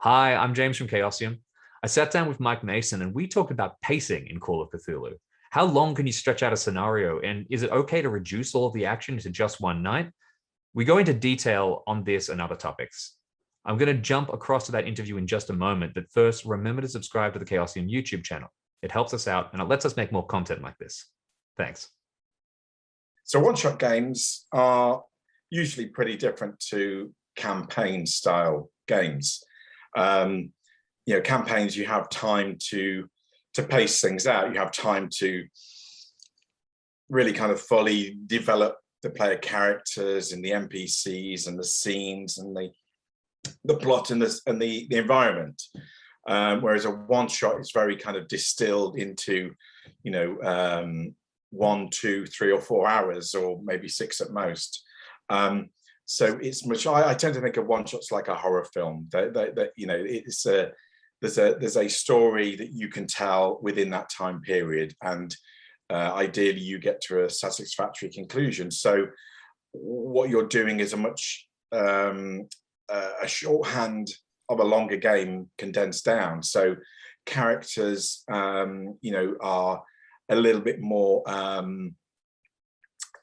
Hi, I'm James from Chaosium. I sat down with Mike Mason and we talked about pacing in Call of Cthulhu. How long can you stretch out a scenario, and is it okay to reduce all of the action into just one night? We go into detail on this and other topics. I'm going to jump across to that interview in just a moment, but first, remember to subscribe to the Chaosium YouTube channel. It helps us out and it lets us make more content like this. Thanks. So one-shot games are usually pretty different to campaign-style games. Campaigns, you have time to pace things out. You have time to really kind of fully develop the player characters and the NPCs and the scenes and the plot and the environment. Whereas a one-shot is very kind of distilled into, 1, 2, 3 or 4 hours, or maybe 6 at most. So it's much. I tend to think of one-shots like a horror film. There's a story that you can tell within that time period, and ideally you get to a satisfactory conclusion. So what you're doing is a much a shorthand of a longer game condensed down. So characters, are a little bit more,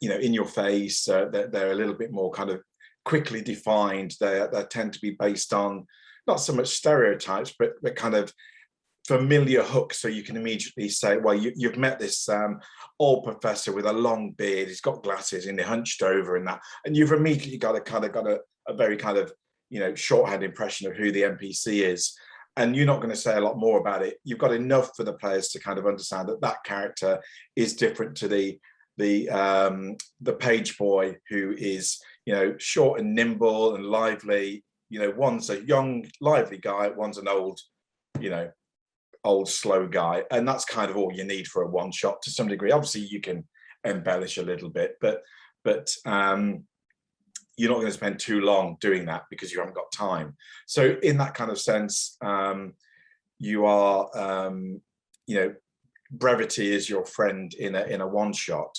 in your face. They're a little bit more kind of quickly defined. They tend to be based on not so much stereotypes, but kind of familiar hooks. So you can immediately say, well, you've met this old professor with a long beard. He's got glasses and they're hunched over and that, and you've immediately got a very kind of shorthand impression of who the NPC is. And you're not going to say a lot more about it. You've got enough for the players to kind of understand that character is different to the page boy, who is short and nimble and lively. One's a young lively guy, one's an old slow guy, and that's kind of all you need for a one shot to some degree. Obviously you can embellish a little bit, but you're not going to spend too long doing that because you haven't got time. So in that kind of sense, you are, brevity is your friend in a one shot.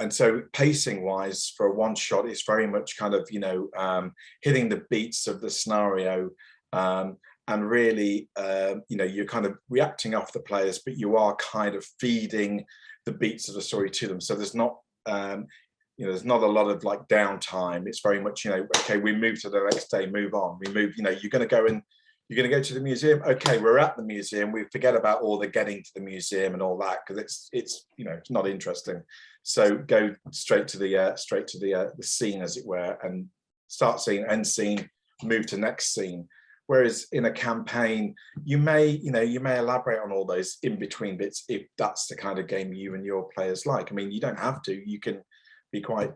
And so pacing wise for a one shot, it's very much kind of, hitting the beats of the scenario, and really, you're kind of reacting off the players, but you are kind of feeding the beats of the story to them. So there's not, there's not a lot of like downtime. It's very much, okay, we move to the next day, move on. We move, you're going to go to the museum. Okay, we're at the museum. We forget about all the getting to the museum and all that because it's not interesting. So go straight to the scene, as it were, and start scene, end scene, move to next scene. Whereas in a campaign, you may elaborate on all those in between bits if that's the kind of game you and your players like. I mean, you don't have to. You can be quite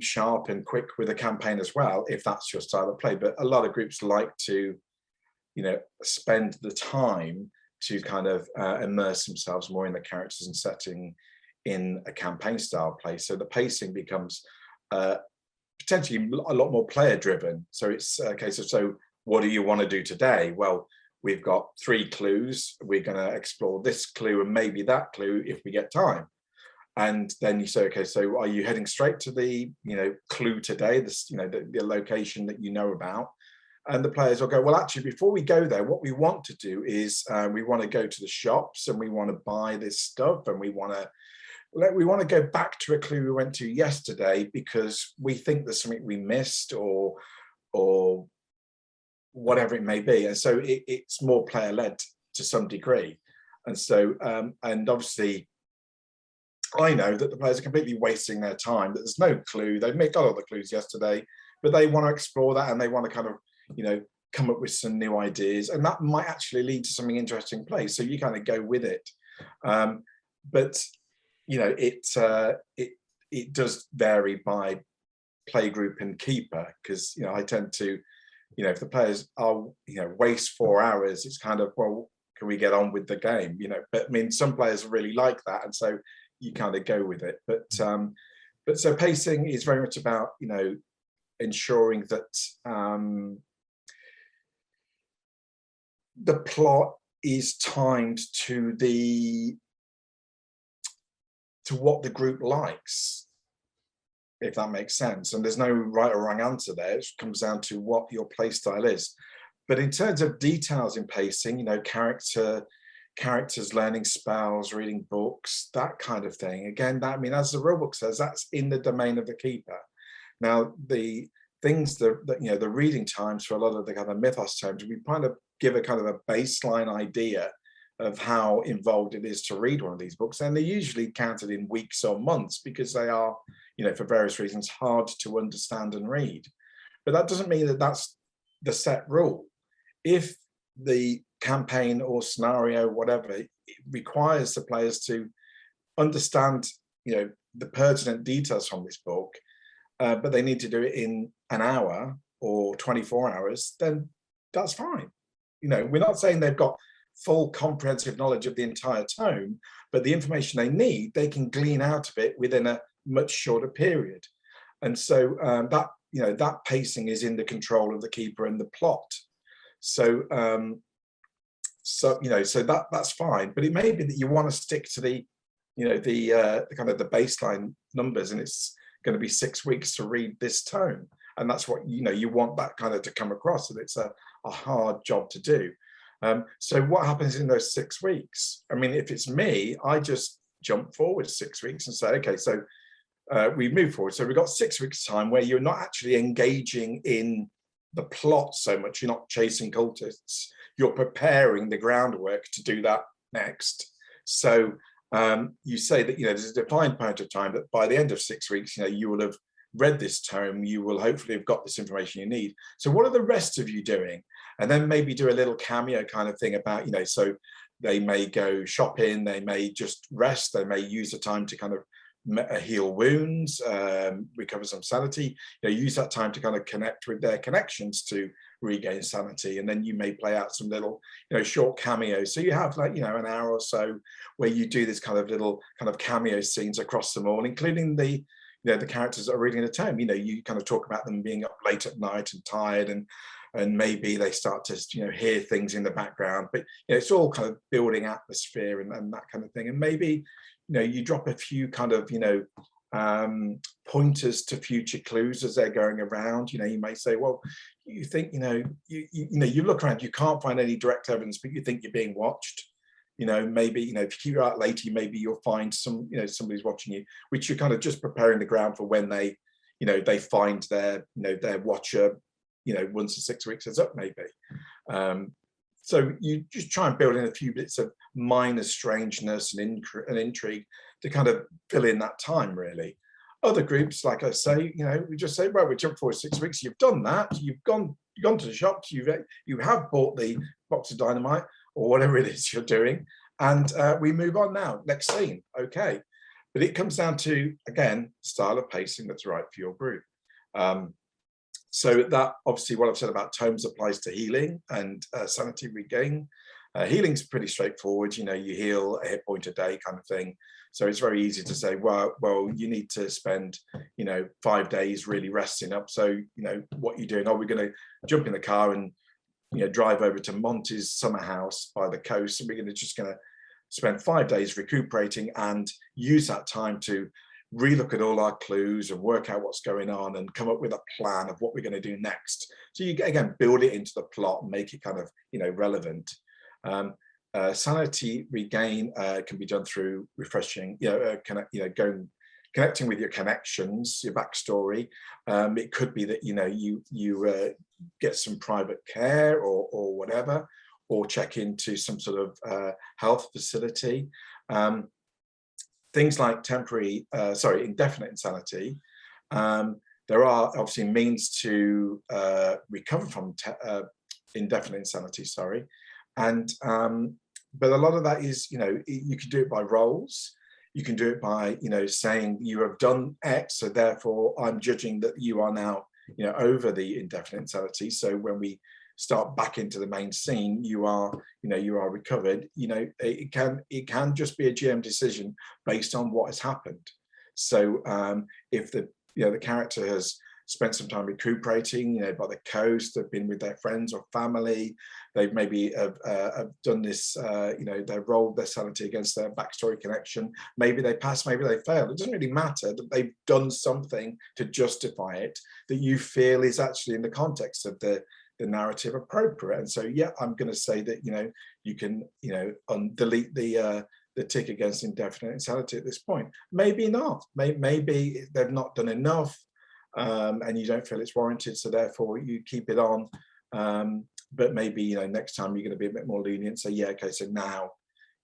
sharp and quick with a campaign as well, if that's your style of play. But a lot of groups like to spend the time to kind of immerse themselves more in the characters and setting in a campaign style play. So the pacing becomes potentially a lot more player driven. So it's a case of, so what do you want to do today? Well, we've got 3 clues. We're going to explore this clue and maybe that clue if we get time. And then you say, okay, so are you heading straight to the clue today, this the location that you know about? And the players will go, well, actually, before we go there, what we want to do is we want to go to the shops and we want to buy this stuff, and we want to go back to a clue we went to yesterday because we think there's something we missed or whatever it may be. And so it's more player led to some degree. And so and obviously, I know that the players are completely wasting their time, that there's no clue. They got all the clues yesterday, but they want to explore that and they want to kind of, come up with some new ideas. And that might actually lead to something interesting play. So you kind of go with it. But, it does vary by play group and keeper, because, I tend to, if the players are, waste 4 hours, it's kind of, well, can we get on with the game? But I mean, some players really like that. And so you kind of go with it. But so pacing is very much about ensuring that the plot is timed to what the group likes. if that makes sense. And there's no right or wrong answer there. It comes down to what your play style is. But in terms of details in pacing, characters learning spells, reading books, that kind of thing. Again, that, I mean, as the rulebook says, that's in the domain of the keeper. Now, the things that the reading times for a lot of the kind of mythos terms, we kind of give a kind of a baseline idea of how involved it is to read one of these books, and they're usually counted in weeks or months because they are, for various reasons, hard to understand and read. But that doesn't mean that that's the set rule. If the campaign or scenario, whatever, it requires the players to understand, the pertinent details from this book, but they need to do it in an hour or 24 hours, then that's fine. We're not saying they've got full comprehensive knowledge of the entire tome, but the information they need, they can glean out of it within a much shorter period. And so that pacing is in the control of the keeper and the plot. So that's fine, but it may be that you want to stick to the kind of the baseline numbers, and it's going to be 6 weeks to read this tome, and that's what you want that kind of to come across, and it's a hard job to do. So what happens in those 6 weeks? I mean, if it's me, I just jump forward 6 weeks and say, okay, so we move forward. So we've got 6 weeks time where you're not actually engaging in the plot so much. You're not chasing cultists. You're preparing the groundwork to do that next. So you say that there's a defined point of time that by the end of 6 weeks, you will have read this tome. You will hopefully have got this information you need. So what are the rest of you doing? And then maybe do a little cameo kind of thing about so they may go shopping, they may just rest, they may use the time to kind of heal wounds, recover some sanity, use that time to kind of connect with their connections to regain sanity. And then you may play out some little short cameos, so you have like an hour or so where you do this kind of little kind of cameo scenes across them all, including the the characters that are reading the tome. You kind of talk about them being up late at night and tired, and maybe they start to hear things in the background, but it's all kind of building atmosphere and that kind of thing. And maybe you drop a few kind of pointers to future clues as they're going around. You may say, well, you think you look around, you can't find any direct evidence, but you think you're being watched. Maybe if you keep out later, maybe you'll find some somebody's watching you, which you're kind of just preparing the ground for when they they find their their watcher once the 6 weeks is up, maybe. So you just try and build in a few bits of minor strangeness and intrigue to kind of fill in that time, really. Other groups, like I say, we just say, well, we jump forward 6 weeks. You've done that. You've gone to the shops. You have bought the box of dynamite or whatever it is you're doing, and we move on now. Next scene, okay. But it comes down to, again, style of pacing that's right for your group. So that obviously what I've said about tomes applies to healing and sanity regain. Healing's pretty straightforward. You heal a hit point a day kind of thing. So it's very easy to say, well, you need to spend, 5 days really resting up. So, what you're doing, we're going to jump in the car and, drive over to Monty's summer house by the coast. And we're going to spend 5 days recuperating and use that time to relook at all our clues and work out what's going on and come up with a plan of what we're going to do next. So you again build it into the plot and make it kind of relevant. Sanity regain can be done through refreshing, connecting with your connections, your backstory. It could be that you get some private care or whatever, or check into some sort of health facility. Things like indefinite insanity. There are obviously means to recover from indefinite insanity, and but a lot of that is, you can do it by roles. You can do it by, saying you have done X, so therefore I'm judging that you are now, over the indefinite insanity. So when we start back into the main scene, you are recovered. It can just be a GM decision based on what has happened. So if the character has spent some time recuperating, by the coast, they've been with their friends or family, They maybe have done this, they've rolled their sanity against their backstory connection. Maybe they pass, maybe they fail. It doesn't really matter that they've done something to justify it that you feel is actually in the context of the narrative appropriate. And so, yeah, I'm going to say that, you can, delete the tick against indefinite insanity at this point. Maybe not. Maybe they've not done enough, and you don't feel it's warranted, so therefore you keep it on. But maybe next time you're going to be a bit more lenient. Say, yeah, okay, so now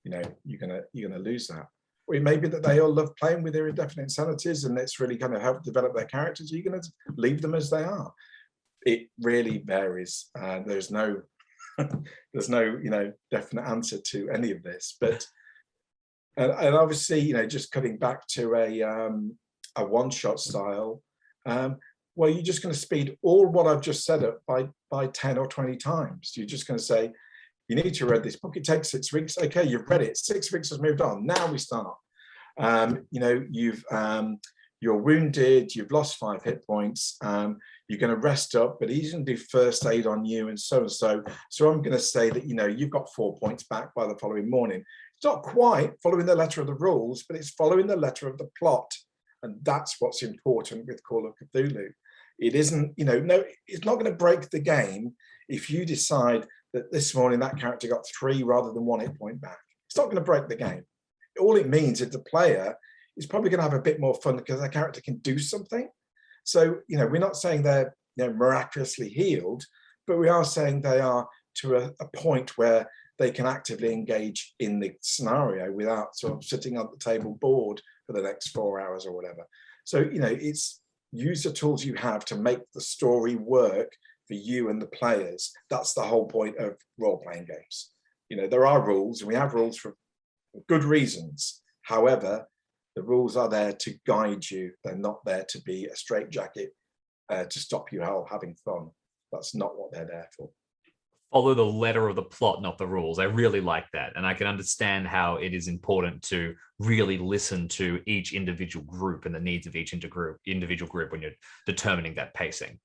you're gonna lose that. Or it may be that they all love playing with their indefinite insanities, and it's really kind of helped develop their characters. You're going to leave them as they are. It really varies. There's no definite answer to any of this. But and obviously just cutting back to a one-shot style. Well, you're just going to speed all what I've just said up by 10 or 20 times. You're just going to say, you need to read this book. It takes 6 weeks. Okay, you've read it. 6 weeks has moved on. Now we start. You're wounded. You've lost 5 hit points. You're going to rest up, but he's going to do first aid on you and so and so. So I'm going to say that, you've got 4 points back by the following morning. It's not quite following the letter of the rules, but it's following the letter of the plot. And that's what's important with Call of Cthulhu. It isn't, no, it's not going to break the game if you decide that this morning that character got 3 rather than 1 hit point back. It's not going to break the game. All it means is the player is probably going to have a bit more fun because that character can do something. So, we're not saying they're miraculously healed, but we are saying they are to a point where they can actively engage in the scenario without sort of sitting at the table bored for the next 4 hours or whatever. So, it's use the tools you have to make the story work for you and the players. That's the whole point of role-playing games. There are rules, and we have rules for good reasons. However, the rules are there to guide you. They're not there to be a straitjacket to stop you having fun. That's not what they're there for. Follow the letter of the plot, not the rules. I really like that. And I can understand how it is important to really listen to each individual group and the needs of each individual group when you're determining that pacing.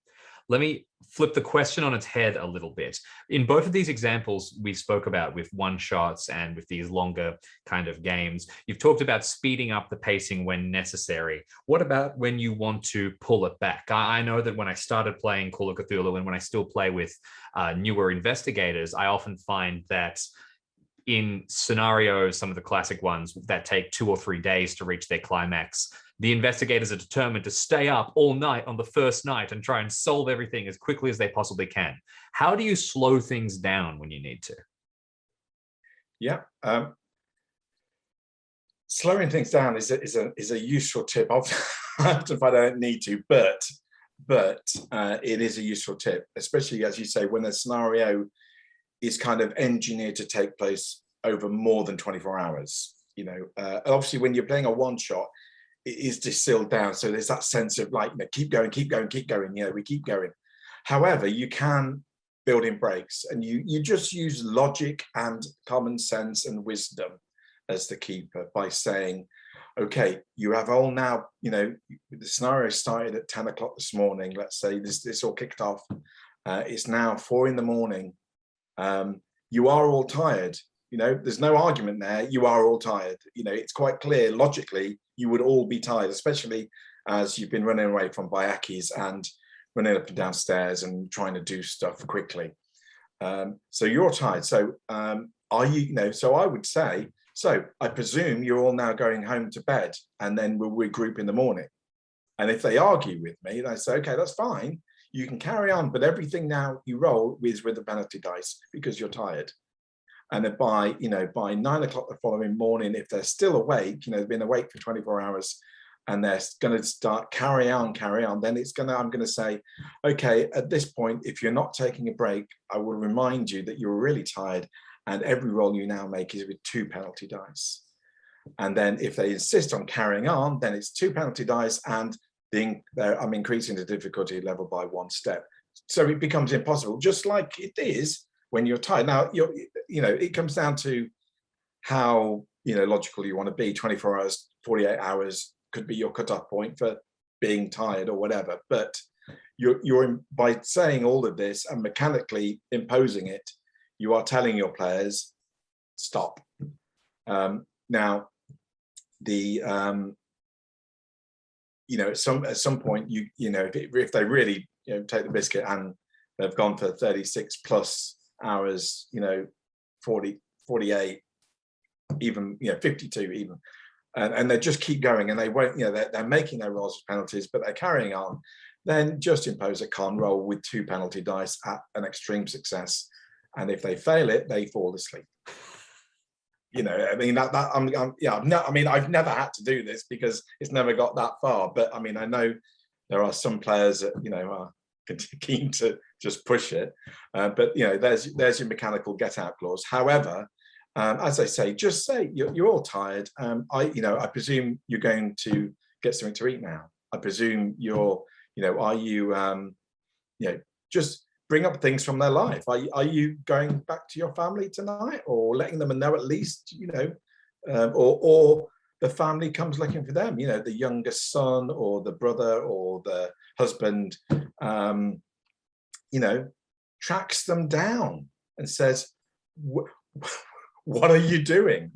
Let me flip the question on its head a little bit. In both of these examples we spoke about with one-shots and with these longer kind of games, you've talked about speeding up the pacing when necessary. What about when you want to pull it back? I know that when I started playing Call of Cthulhu and when I still play with newer investigators, I often find that in scenarios, some of the classic ones that take 2 or 3 days to reach their climax, the investigators are determined to stay up all night on the first night and try and solve everything as quickly as they possibly can. How do you slow things down when you need to? Yeah, slowing things down is a useful tip. I often find I don't need to, but it is a useful tip, especially as you say when a scenario is kind of engineered to take place over more than 24 hours. Obviously when you're playing a one shot, it is distilled down. So there's that sense of like, keep going, keep going, keep going. We keep going. However, you can build in breaks, and you just use logic and common sense and wisdom as the keeper by saying, okay, you have all now, the scenario started at 10 o'clock this morning. Let's say this all kicked off. It's now 4 a.m. You are all tired. There's no argument there. You are all tired. It's quite clear logically you would all be tired, especially as you've been running away from Bayakis and running up and down stairs and trying to do stuff quickly. So you're tired. So are you, so I would say, so I presume you're all now going home to bed, and then we'll regroup in the morning. And if they argue with me, I say, okay, that's fine. You can carry on, but everything now you roll is with the penalty dice because you're tired. And then by 9 o'clock the following morning, if they're still awake, they've been awake for 24 hours and they're going to start carry on, then I'm going to say, okay, at this point, if you're not taking a break, I will remind you that you're really tired, and every roll you now make is with 2 penalty dice. And then if they insist on carrying on, then it's 2 penalty dice, and I'm increasing the difficulty level by 1 step. So it becomes impossible, just like it is when you're tired. Now, it comes down to how, logical you want to be. 24 hours, 48 hours could be your cutoff point for being tired or whatever. But you're by saying all of this and mechanically imposing it, you are telling your players, stop. Now, the at some point, if they really take the biscuit and they've gone for 36 plus hours, 40, 48, even 52 even, and they just keep going, and they won't, they're making their rolls for penalties, but they're carrying on, then just impose a con roll with 2 penalty dice at an extreme success, and if they fail it, they fall asleep. I've never had to do this because it's never got that far, but I know there are some players that are keen to just push it, but there's your mechanical get out clause. However, as I say, just say you're all tired. I presume you're going to get something to eat now. I presume just bring up things from their life. Are you going back to your family tonight, or letting them know at least, or the family comes looking for them, the youngest son or the brother or the husband, tracks them down and says, what are you doing?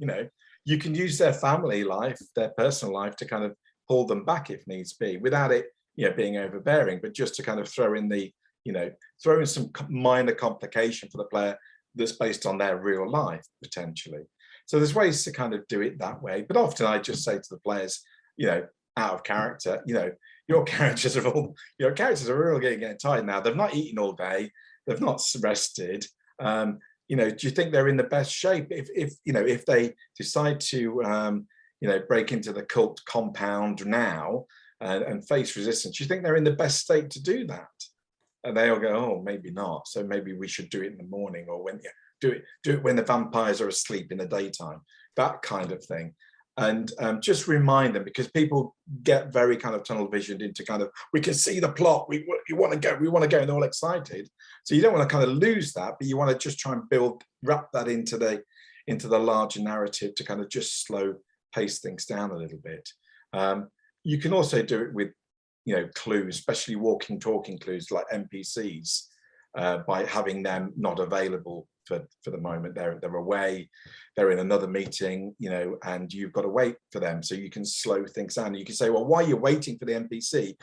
You can use their family life, their personal life, to kind of pull them back if needs be, without it being overbearing, but just to kind of throw in some minor complication for the player that's based on their real life potentially. So there's ways to kind of do it that way, but often I just say to the players, out of character, your characters are really getting tired now. They've not eaten all day, they've not rested. Do you think they're in the best shape if they decide to break into the cult compound now and face resistance? Do you think they're in the best state to do that? And they all go, oh, maybe not. So maybe we should do it in the morning, or when do it when the vampires are asleep in the daytime, that kind of thing. And just remind them, because people get very kind of tunnel visioned into kind of, we can see the plot, we want to go, and they're all excited. So you don't want to kind of lose that, but you want to just try and wrap that into the larger narrative to kind of just slow pace things down a little bit. You can also do it with clues, especially walking, talking clues like NPCs, by having them not available for the moment. They're away, they're in another meeting, and you've got to wait for them. So you can slow things down. You can say, well, while you're waiting for the NPC,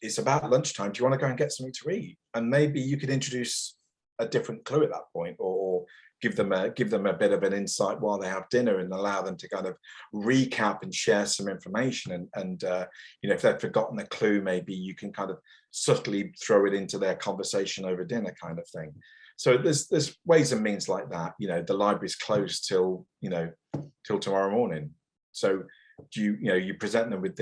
it's about lunchtime. Do you want to go and get something to eat? And maybe you could introduce a different clue at that point, or give them a bit of an insight while they have dinner, and allow them to kind of recap and share some information. And if they've forgotten a clue, maybe you can kind of subtly throw it into their conversation over dinner, kind of thing. So there's ways and means like that. The library's closed till tomorrow morning. So do you present them with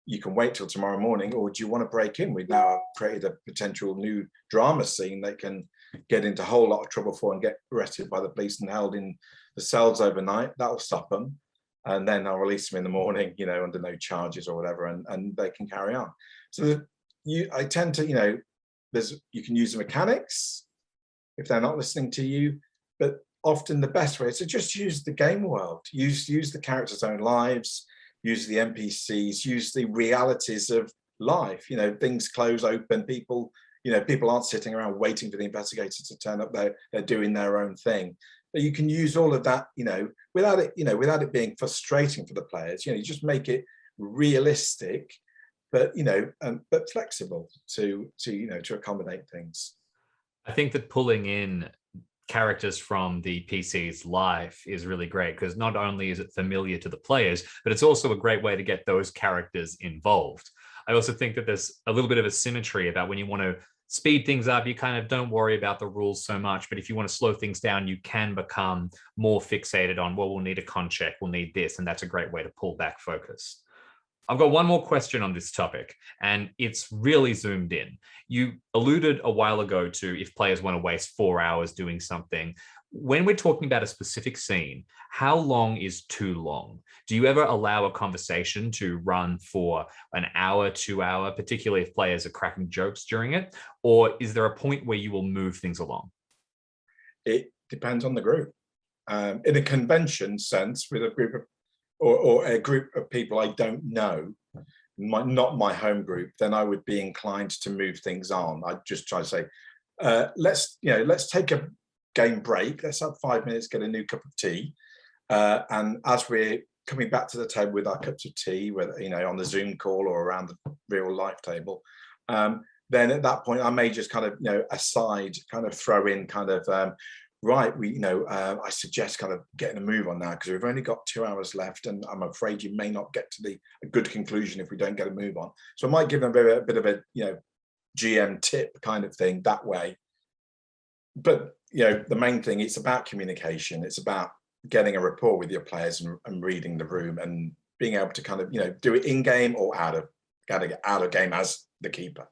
you can wait till tomorrow morning, or do you want to break in? We've now created a potential new drama scene that can get into a whole lot of trouble for and get arrested by the police and held in the cells overnight. That'll stop them, and then I'll release them in the morning, under no charges or whatever, and they can carry on. So I tend to, you can use the mechanics if they're not listening to you, but often the best way is to just use the game world, use the characters' own lives, use the NPCs, use the realities of life. Things close open, people aren't sitting around waiting for the investigators to turn up. They're doing their own thing. But you can use all of that, without it being frustrating for the players. You just make it realistic, but but flexible to accommodate things. I think that pulling in characters from the PC's life is really great, because not only is it familiar to the players, but it's also a great way to get those characters involved. I also think that there's a little bit of a symmetry about when you want to speed things up, you kind of don't worry about the rules so much. But if you want to slow things down, you can become more fixated on, well, we'll need a con check, we'll need this. And that's a great way to pull back focus. I've got one more question on this topic, and it's really zoomed in. You alluded a while ago to if players want to waste 4 hours doing something. When we're talking about a specific scene, how long is too long? Do you ever allow a conversation to run for an hour, 2 hour, particularly if players are cracking jokes during it? Or is there a point where you will move things along? It depends on the group. In a convention sense, with a group of or a group of people I don't know, not my home group, then I would be inclined to move things on. I'd just try to say, let's take a game break. Let's have 5 minutes, get a new cup of tea. And as we're coming back to the table with our cups of tea, whether, you know, on the Zoom call or around the real life table, then at that point, I may just kind of, you know, aside kind of throw in kind of, right, I suggest kind of getting a move on now because we've only got 2 hours left, and I'm afraid you may not get to a good conclusion if we don't get a move on. So I might give them a bit of a, you know, GM tip kind of thing that way. But, you know, the main thing, it's about communication. It's about getting a rapport with your players and reading the room and being able to kind of, you know, do it in game or out of game as the keeper.